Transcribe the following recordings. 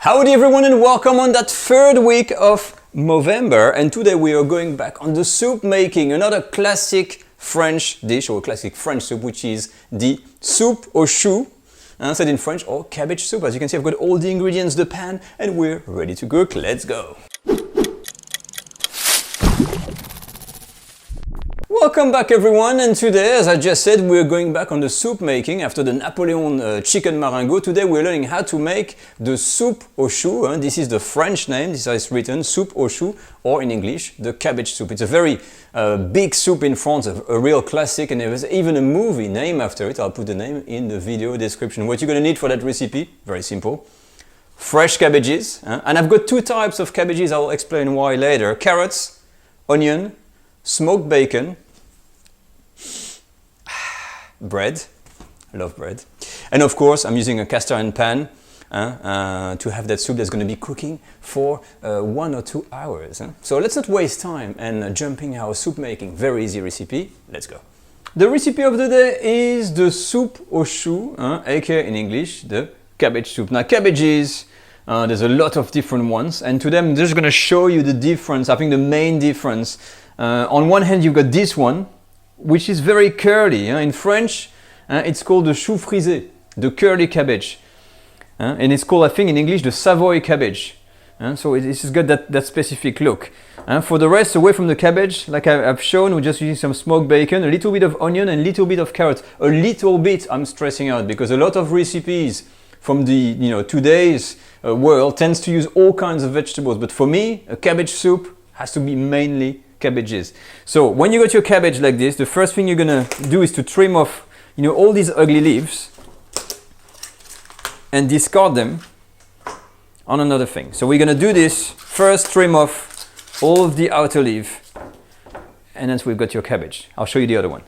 Howdy everyone and welcome on that third week of November, and today we are going back on the soup making, another classic French dish or classic French soup, which is the soupe aux choux, said in French, or cabbage soup. As you can see, I've got all the ingredients, the pan, and we're ready to cook. Let's go! Welcome back everyone, and today, as I just said, we're going back on the soup making after the Napoleon chicken marengo. Today we're learning how to make the soupe aux choux. This is the French name, this is written soupe aux choux, or in English, the cabbage soup. It's a very big soup in France, a real classic, and there is even a movie named after it. I'll put the name in the video description. What you're going to need for that recipe, very simple. Fresh cabbages, and I've got two types of cabbages, I'll explain why later. Carrots, onion, smoked bacon, bread, I love bread, and of course I'm using a cast iron pan to have that soup that's going to be cooking for 1 or 2 hours. So let's not waste time and jumping our soup making. Very easy recipe, let's go. The recipe of the day is the soupe aux choux, aka in English the cabbage soup. Now cabbages, there's a lot of different ones, and today I'm just going to show you the difference. I think the main difference, on one hand you've got this one, which is very curly. In French, it's called the choux frisé, the curly cabbage. And it's called, I think in English, the savoy cabbage. So this has got that specific look. For the rest, away from the cabbage, like I've shown, we're just using some smoked bacon, a little bit of onion, and a little bit of carrot. A little bit, I'm stressing out, because a lot of recipes from the today's world tends to use all kinds of vegetables. But for me, a cabbage soup has to be mainly cabbages. So when you got your cabbage like this, the first thing you're gonna do is to trim off, all these ugly leaves and discard them on another thing. So we're gonna do this first, trim off all of the outer leaf, and then we've got your cabbage. I'll show you the other one.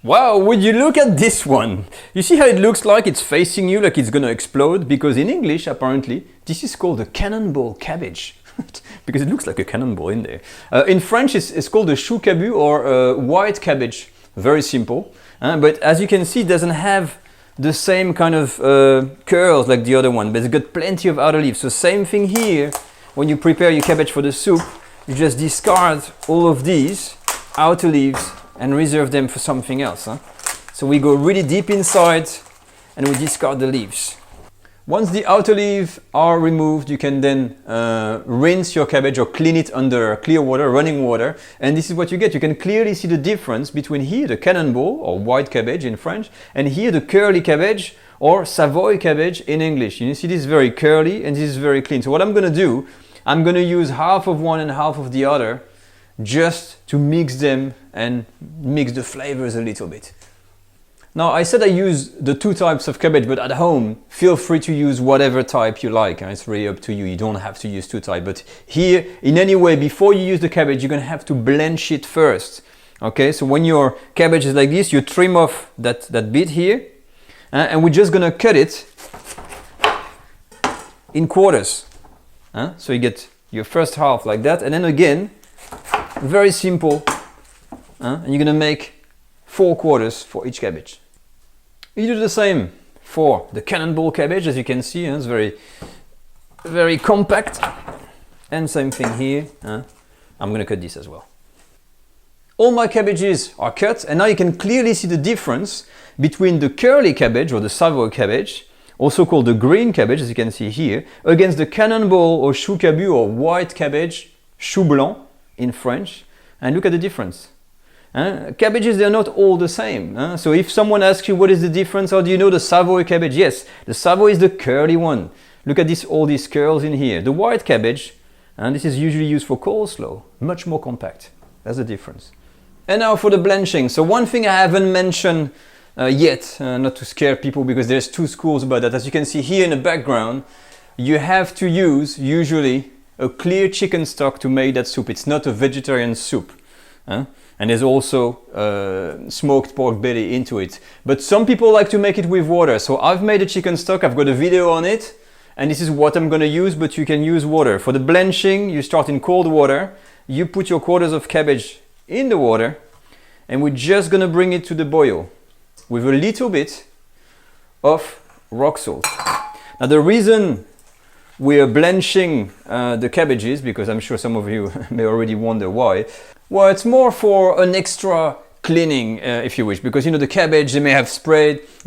Wow, would you look at this one? You see how it looks like it's facing you, like it's gonna explode? Because in English, apparently, this is called a cannonball cabbage. Because it looks like a cannonball in there. In French, it's called a choux cabbage or white cabbage. Very simple. But as you can see, it doesn't have the same kind of curls like the other one, but it's got plenty of outer leaves. So same thing here. When you prepare your cabbage for the soup, you just discard all of these outer leaves and reserve them for something else. So we go really deep inside and we discard the leaves. Once the outer leaves are removed, you can then rinse your cabbage or clean it under clear water, running water, and this is what you get. You can clearly see the difference between here, the cannonball or white cabbage in French, and here the curly cabbage or Savoy cabbage in English. You see this is very curly and this is very clean. So what I'm going to do, I'm going to use half of one and half of the other just to mix them and mix the flavors a little bit. Now, I said I use the two types of cabbage, but at home, feel free to use whatever type you like. It's really up to you. You don't have to use two types. But here, in any way, before you use the cabbage, you're going to have to blanch it first. Okay, so when your cabbage is like this, you trim off that bit here, and we're just going to cut it in quarters. So you get your first half like that, and then again, very simple, and you're going to make 4 quarters for each cabbage. You do the same for the cannonball cabbage, as you can see, it's very, very compact. And same thing here. I'm going to cut this as well. All my cabbages are cut, and now you can clearly see the difference between the curly cabbage or the Savoy cabbage, also called the green cabbage, as you can see here, against the cannonball or choux cabbage or white cabbage, chou blanc in French. And look at the difference. Cabbages, they're not all the same. So if someone asks you what is the difference, or do you know the Savoy cabbage? Yes, the Savoy is the curly one. Look at this, all these curls in here. The white cabbage, and this is usually used for coleslaw, much more compact. That's the difference. And now for the blanching. So one thing I haven't mentioned yet, not to scare people, because there's two schools about that. As you can see here in the background, you have to use usually a clear chicken stock to make that soup. It's not a vegetarian soup. And there's also smoked pork belly into it. But some people like to make it with water. So I've made a chicken stock, I've got a video on it, and this is what I'm going to use, but you can use water. For the blanching, you start in cold water, you put your quarters of cabbage in the water, and we're just going to bring it to the boil with a little bit of rock salt. Now the reason we are blanching the cabbages, because I'm sure some of you may already wonder why. Well, it's more for an extra cleaning, if you wish, because you know the cabbage, they may have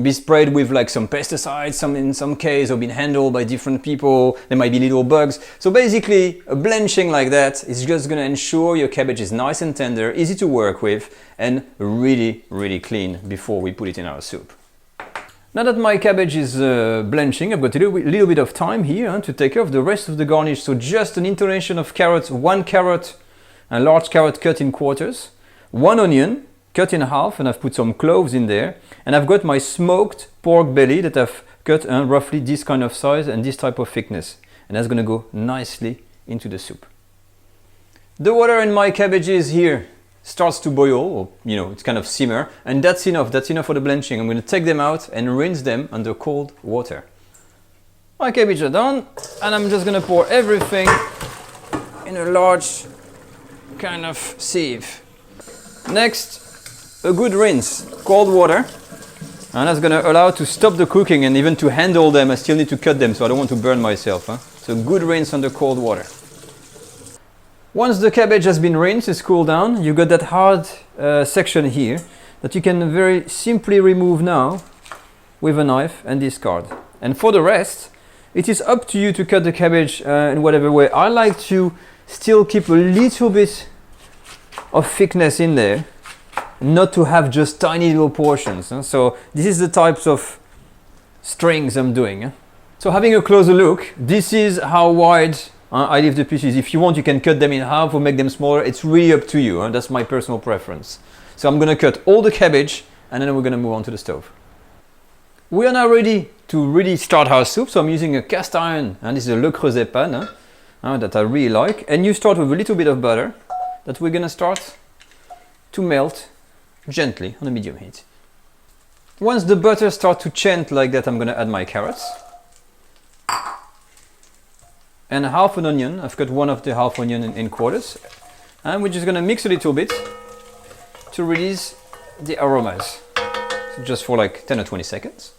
be sprayed with like some pesticides, in some case, or been handled by different people. There might be little bugs. So basically, a blanching like that is just going to ensure your cabbage is nice and tender, easy to work with, and really, really clean before we put it in our soup. Now that my cabbage is blanching, I've got a little bit of time here to take care of the rest of the garnish. So just an intonation of carrots, 1 carrot, a large carrot cut in quarters, 1 onion cut in half, and I've put some cloves in there. And I've got my smoked pork belly that I've cut roughly this kind of size and this type of thickness. And that's going to go nicely into the soup. The water in my cabbages here starts to boil, or it's kind of simmer, and that's enough for the blanching. I'm going to take them out and rinse them under cold water. My cabbage are done, and I'm just going to pour everything in a large kind of sieve. Next, a good rinse, cold water, and that's going to allow to stop the cooking, and even to handle them I still need to cut them, so I don't want to burn myself. So good rinse under cold water. Once the cabbage has been rinsed, it's cooled down, you've got that hard section here that you can very simply remove now with a knife and discard. And for the rest, it is up to you to cut the cabbage in whatever way. I like to still keep a little bit of thickness in there, not to have just tiny little portions. So this is the types of strings I'm doing. So having a closer look, this is how wide I leave the pieces. If you want, you can cut them in half or make them smaller. It's really up to you. That's my personal preference. So I'm going to cut all the cabbage, and then we're going to move on to the stove. We are now ready to really start our soup. So I'm using a cast iron, and this is a Le Creuset pan that I really like. And you start with a little bit of butter that we're going to start to melt gently on a medium heat. Once the butter starts to chant like that, I'm going to add my carrots. And half an onion. I've cut one of the half onion in quarters. And we're just going to mix a little bit to release the aromas. So just for like 10 or 20 seconds.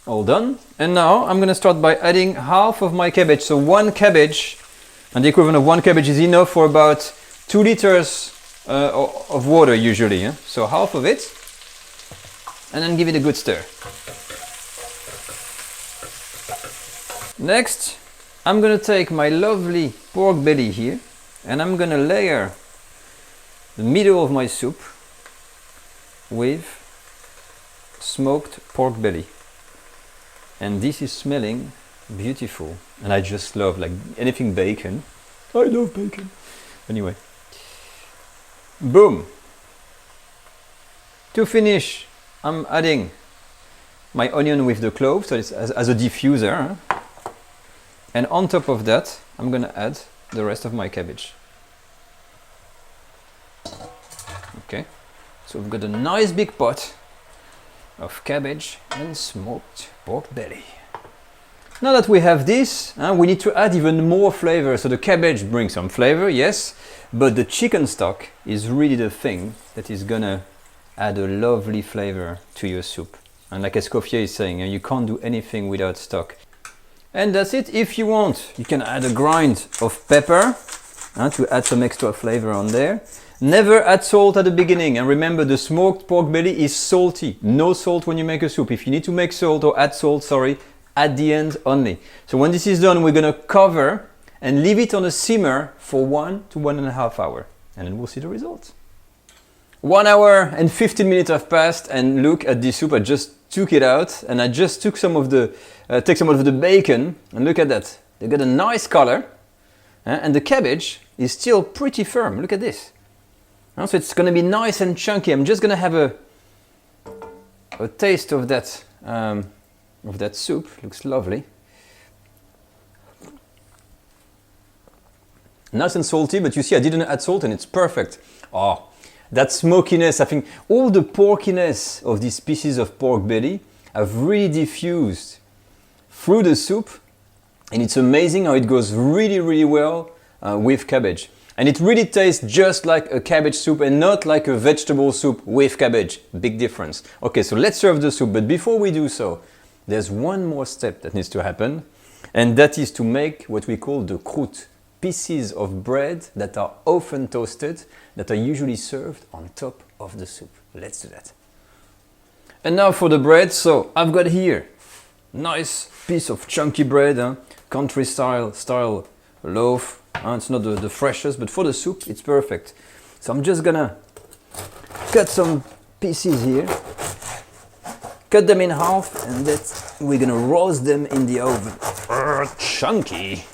All done. And now I'm going to start by adding half of my cabbage. So 1 cabbage, and the equivalent of 1 cabbage is enough for about 2 liters of water usually. So half of it. And then give it a good stir. Next, I'm going to take my lovely pork belly here, and I'm going to layer the middle of my soup with smoked pork belly. And this is smelling beautiful. And I just love like anything bacon. I love bacon. Anyway. Boom. To finish, I'm adding my onion with the cloves, so it's as a diffuser. And on top of that, I'm going to add the rest of my cabbage. Okay, so we've got a nice big pot of cabbage and smoked pork belly. Now that we have this, we need to add even more flavor. So the cabbage brings some flavor, yes, but the chicken stock is really the thing that is going to add a lovely flavor to your soup. And like Escoffier is saying, you can't do anything without stock. And that's it. If you want, you can add a grind of pepper to add some extra flavor on there. Never add salt at the beginning. And remember, the smoked pork belly is salty. No salt when you make a soup. If you need to make salt or add salt, at the end only. So when this is done, we're going to cover and leave it on a simmer for 1 to 1.5 hours. And then we'll see the results. 1 hour and 15 minutes have passed, and look at this soup. I just took it out, and I just took some of the bacon, and look at that. They got a nice color, and the cabbage is still pretty firm. Look at this. So it's going to be nice and chunky. I'm just going to have a taste of that soup. Looks lovely. Nice and salty, but you see I didn't add salt, and it's perfect. Oh. That smokiness, I think all the porkiness of these pieces of pork belly have really diffused through the soup, and it's amazing how it goes really, really well with cabbage. And it really tastes just like a cabbage soup and not like a vegetable soup with cabbage. Big difference. Okay, so let's serve the soup, but before we do so, there's one more step that needs to happen. And that is to make what we call the croûte, pieces of bread that are often toasted, that are usually served on top of the soup. Let's do that. And now for the bread. So I've got here nice piece of chunky bread, country style loaf. It's not the freshest, but for the soup it's perfect. So I'm just gonna cut some pieces here, cut them in half, and we're gonna roast them in the oven. Chunky!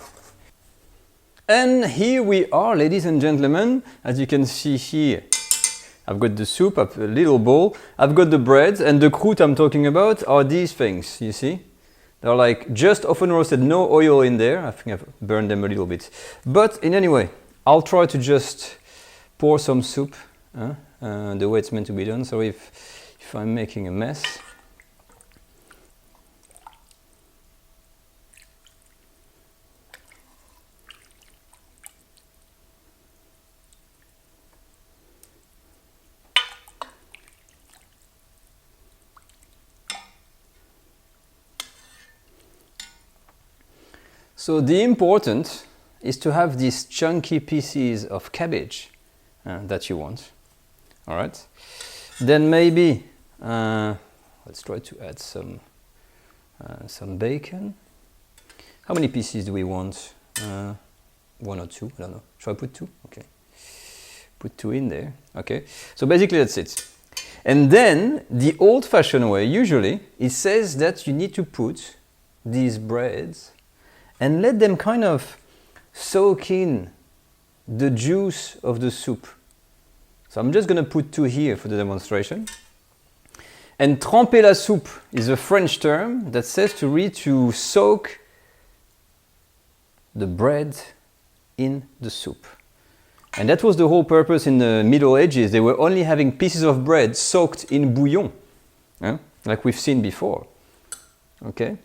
And here we are, ladies and gentlemen. As you can see here, I've got the soup, a little bowl. I've got the bread, and the croûte I'm talking about are these things, you see? They're like just often roasted, no oil in there. I think I've burned them a little bit. But in any way, I'll try to just pour some soup the way it's meant to be done. So if I'm making a mess. So the important is to have these chunky pieces of cabbage that you want. All right. Then maybe let's try to add some bacon. How many pieces do we want? 1 or 2? I don't know. Should I put 2? Okay. Put 2 in there. Okay. So basically that's it. And then the old-fashioned way, usually, it says that you need to put these breads and let them kind of soak in the juice of the soup. So I'm just going to put 2 here for the demonstration. And tremper la soupe is a French term that says to soak the bread in the soup. And that was the whole purpose in the Middle Ages. They were only having pieces of bread soaked in bouillon, like we've seen before. Okay?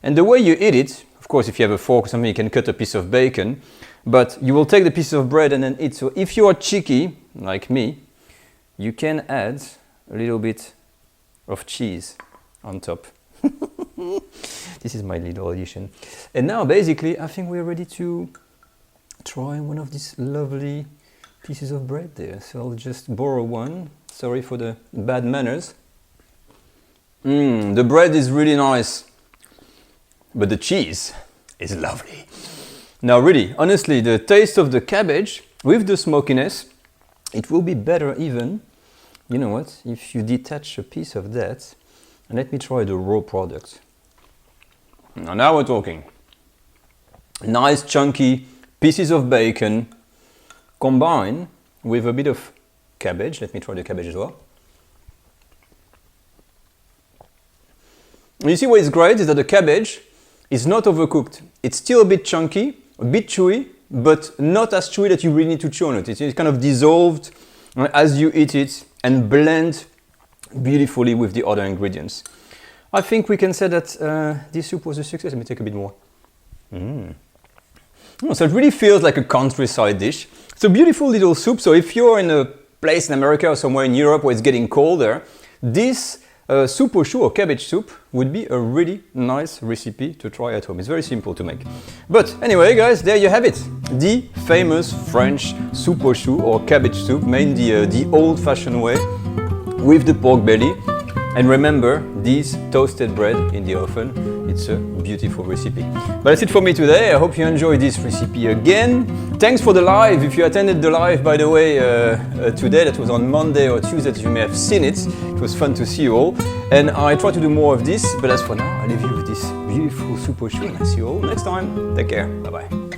And the way you eat it, of course, if you have a fork or something, you can cut a piece of bacon, but you will take the piece of bread and then eat. So if you are cheeky, like me, you can add a little bit of cheese on top. This is my little addition. And now, basically, I think we're ready to try one of these lovely pieces of bread there. So I'll just borrow one. Sorry for the bad manners. The bread is really nice. But the cheese is lovely. Now really, honestly, the taste of the cabbage with the smokiness, it will be better even, you know what, if you detach a piece of that. And let me try the raw product. Now we're talking. Nice chunky pieces of bacon combined with a bit of cabbage. Let me try the cabbage as well. You see what is great is that the cabbage is not overcooked. It's still a bit chunky, a bit chewy, but not as chewy that you really need to chew on it. It's kind of dissolved as you eat it and blend beautifully with the other ingredients. I think we can say that this soup was a success. Let me take a bit more. So it really feels like a countryside dish. It's a beautiful little soup. So if you're in a place in America or somewhere in Europe where it's getting colder, this soupe aux choux or cabbage soup would be a really nice recipe to try at home. It's very simple to make. But anyway, guys, there you have it. The famous French soupe aux choux or cabbage soup made the old-fashioned way with the pork belly. And remember, these toasted bread in the oven, it's a beautiful recipe. But that's it for me today. I hope you enjoyed this recipe again. Thanks for the live. If you attended the live, by the way, today, that was on Monday or Tuesday, you may have seen it. It was fun to see you all. And I try to do more of this, but as for now, I leave you with this beautiful soupe aux choux, and I see you all next time. Take care. Bye-bye.